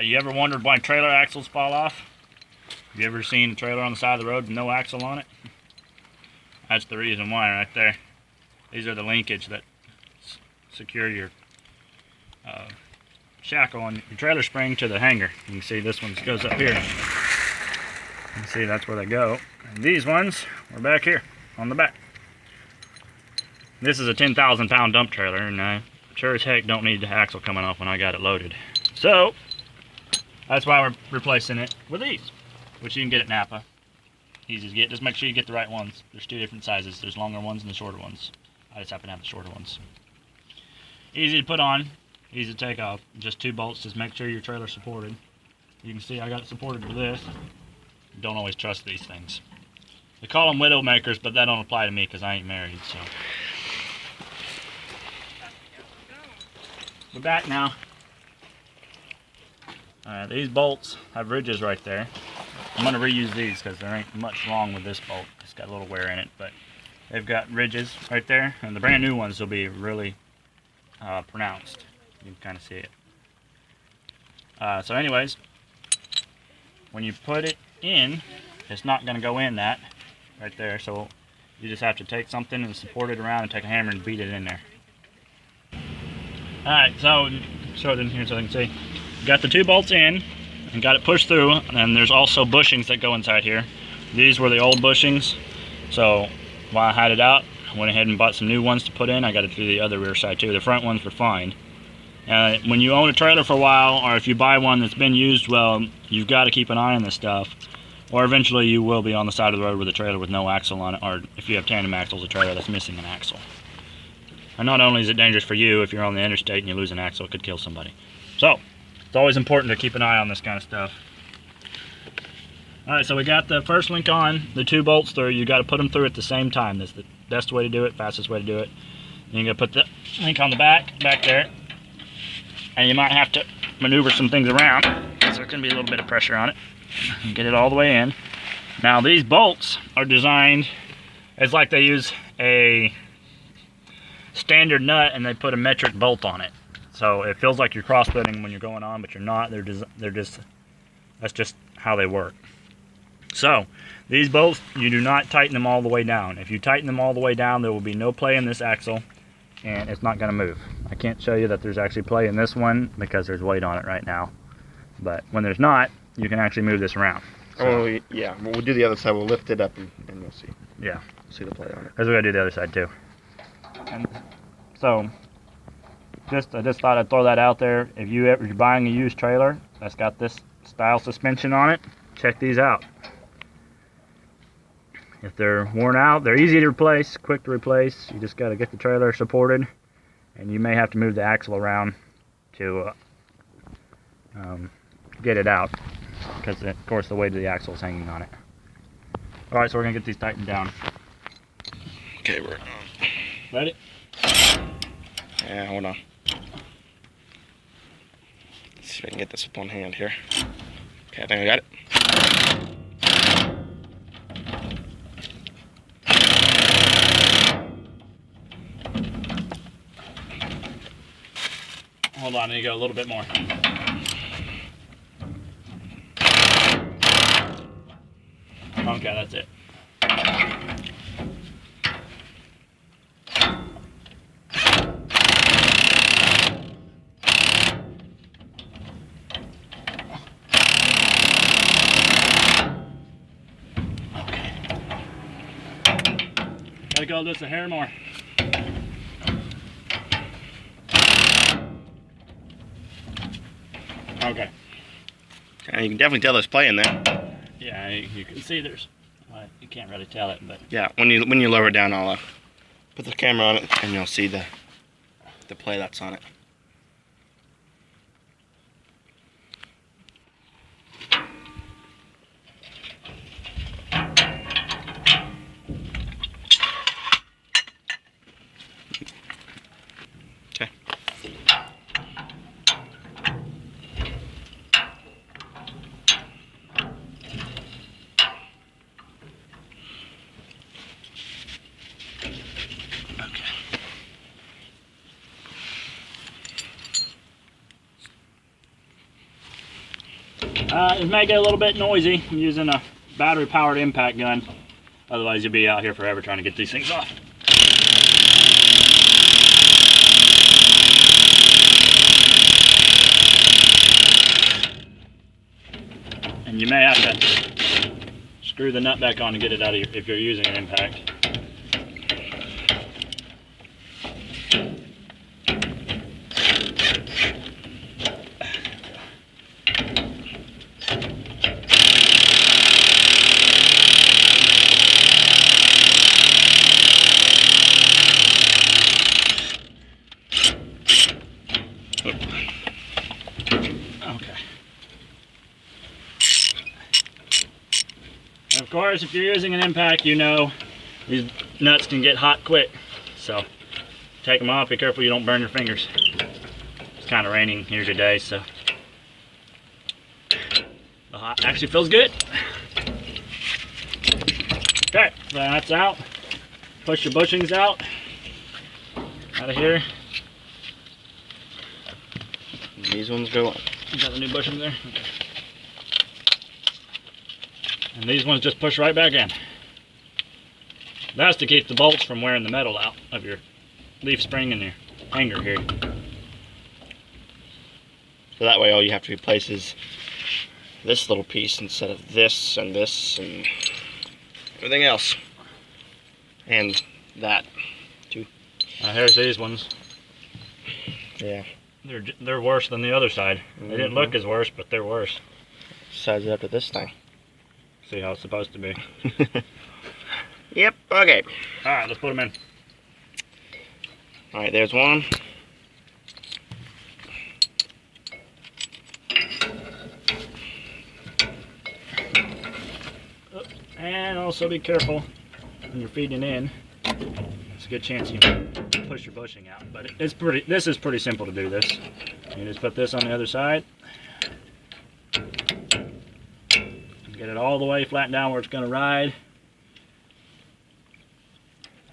You ever wondered why trailer axles fall off? Have you ever seen a trailer on the side of the road with no axle on it? That's the reason why right there. These are the linkage that secure your shackle on your trailer spring to the hanger. You can see this one goes up here. You can see that's where they go. And these ones are back here on the back. This is a 10,000 pound dump trailer, and I sure as heck don't need the axle coming off when I got it loaded. So that's why we're replacing it with these, which you can get at Napa. Easy to get. Just make sure you get the right ones. There's two different sizes. There's longer ones and the shorter ones. I just happen to have the shorter ones. Easy to put on, easy to take off. Just 2 bolts. Just make sure your trailer's supported. You can see I got it supported with this. Don't always trust these things. They call them widow makers, but that don't apply to me because I ain't married. So we're back now. Alright, these bolts have ridges right there. I'm going to reuse these because there ain't much wrong with this bolt. It's got a little wear in it, but they've got ridges right there, and the brand new ones will be really pronounced. You can kind of see it. So anyways, when you put it in, it's not going to go in that right there, so you just have to take something and support it around and take a hammer and beat it in there. Alright, so show it in here so I can see. Got the 2 bolts in and got it pushed through, and there's also bushings that go inside here. These were the old bushings, so while I had it out, I went ahead and bought some new ones to put in. I got it through the other rear side too. The front ones were fine. When you own a trailer for a while, or if you buy one that's been used well, you've got to keep an eye on this stuff, or eventually you will be on the side of the road with a trailer with no axle on it, or if you have tandem axles, a trailer that's missing an axle. And not only is it dangerous for you, if you're on the interstate and you lose an axle, it could kill somebody. So it's always important to keep an eye on this kind of stuff. Alright, so we got the first link on, the 2 bolts through. You got to put them through at the same time. That's the best way to do it, fastest way to do it. Then you got to put the link on the back there. And you might have to maneuver some things around, because there's going to be a little bit of pressure on it. And get it all the way in. Now these bolts are designed, it's like they use a standard nut and they put a metric bolt on it. So it feels like you're cross-threading when you're going on, but you're not. That's just how they work. So these bolts, you do not tighten them all the way down. If you tighten them all the way down, there will be no play in this axle, and it's not going to move. I can't show you that there's actually play in this one because there's weight on it right now. But when there's not, you can actually move this around. So, oh yeah, we'll do the other side. We'll lift it up and you'll see. Yeah, See the play on it. because we got to do the other side too. And so I just thought I'd throw that out there. If you're buying a used trailer that's got this style suspension on it, check these out. If they're worn out, they're easy to replace, quick to replace. You just got to get the trailer supported, and you may have to move the axle around to get it out, because of course the weight of the axle is hanging on it. Alright, so we're going to get these tightened down. Okay, we're Ready? yeah, hold on. Let's see if I can get this up on hand here. Okay, I think I got it. Hold on, I need to go a little bit more. Okay, that's it. Gotta go just a hair more. Okay. You can definitely tell there's play in there. Yeah, you can see there's. You can't really tell it, but Yeah, when you lower it down, I'll put the camera on it, and you'll see the play that's on it. Okay. It may get a little bit noisy. I'm using a battery-powered impact gun. Otherwise, you'll be out here forever trying to get these things off. And you may have to screw the nut back on to get it out of if you're using an impact. Okay. And of course, if you're using an impact, you know these nuts can get hot quick. So take them off, be careful you don't burn your fingers. It's kind of raining here today, so the hot actually feels good. Okay, so that's out. Push your bushings out of here. These ones go on. You got the new bushings there? Okay. And these ones just push right back in. That's to keep the bolts from wearing the metal out of your leaf spring and your hanger here. So that way all you have to replace is this little piece instead of this and everything else. And that too. Here's these ones. Yeah. They're worse than the other side. They didn't look as worse, but they're worse. Size it up to this thing. See how it's supposed to be. Yep, okay. Alright, let's put them in. Alright, there's one. And also be careful when you're feeding in. It's a good chance you push your bushing out, but this is pretty simple to do this. You just put this on the other side. Get it all the way flat down where it's going to ride.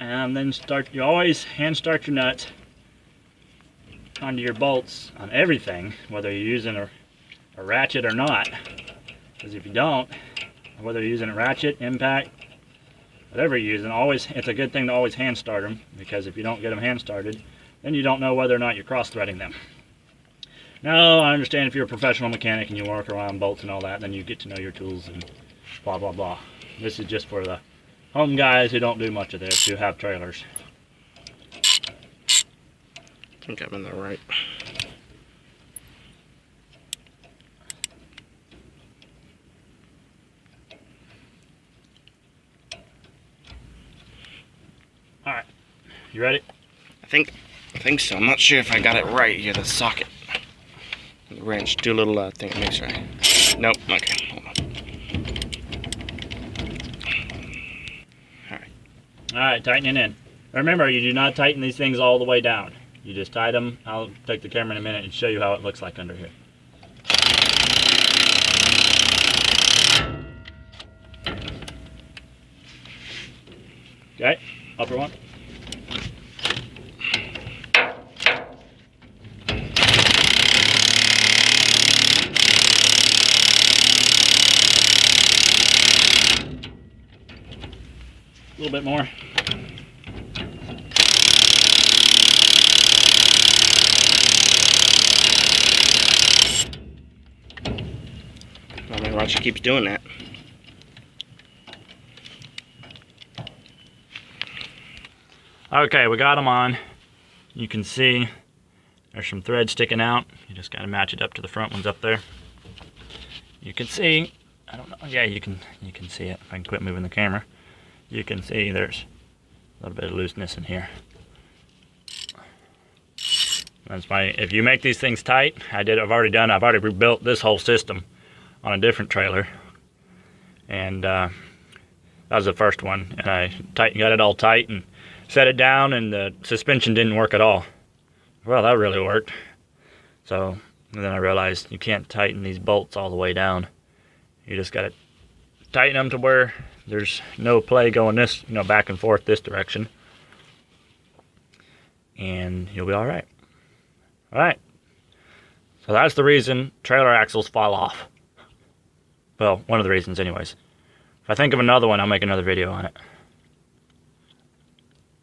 And then you always hand start your nuts onto your bolts on everything, whether you're using a ratchet or not. Because if you don't, whether you're using a ratchet, impact, whatever you're using, it's a good thing to always hand start them, because if you don't get them hand started, then you don't know whether or not you're cross-threading them. Now, I understand if you're a professional mechanic and you work around bolts and all that, then you get to know your tools and blah, blah, blah. This is just for the home guys who don't do much of this, who have trailers. I think I'm in the right. Alright, you ready? I think so. I'm not sure if I got it right here, the socket. The wrench, do a little thing, make sure. Nope, okay, hold on. Alright. Alright, tightening in. Remember, you do not tighten these things all the way down. You just tighten them. I'll take the camera in a minute and show you how it looks like under here. Okay, upper one. A little bit more. I mean, watch, she keeps doing that. Okay, we got them on. You can see there's some thread sticking out. You just got to match it up to the front ones up there. You can see, I don't know, yeah, you can see it. If I can quit moving the camera, you can see there's a little bit of looseness in here. That's if you make these things tight, I've already rebuilt this whole system on a different trailer. And that was the first one. And I got it all tight and set it down, and the suspension didn't work at all. Well, that really worked. So then I realized you can't tighten these bolts all the way down. You just got to tighten them to where there's no play going this, back and forth this direction. And you'll be all right. All right. So that's the reason trailer axles fall off. Well, one of the reasons anyways. If I think of another one, I'll make another video on it.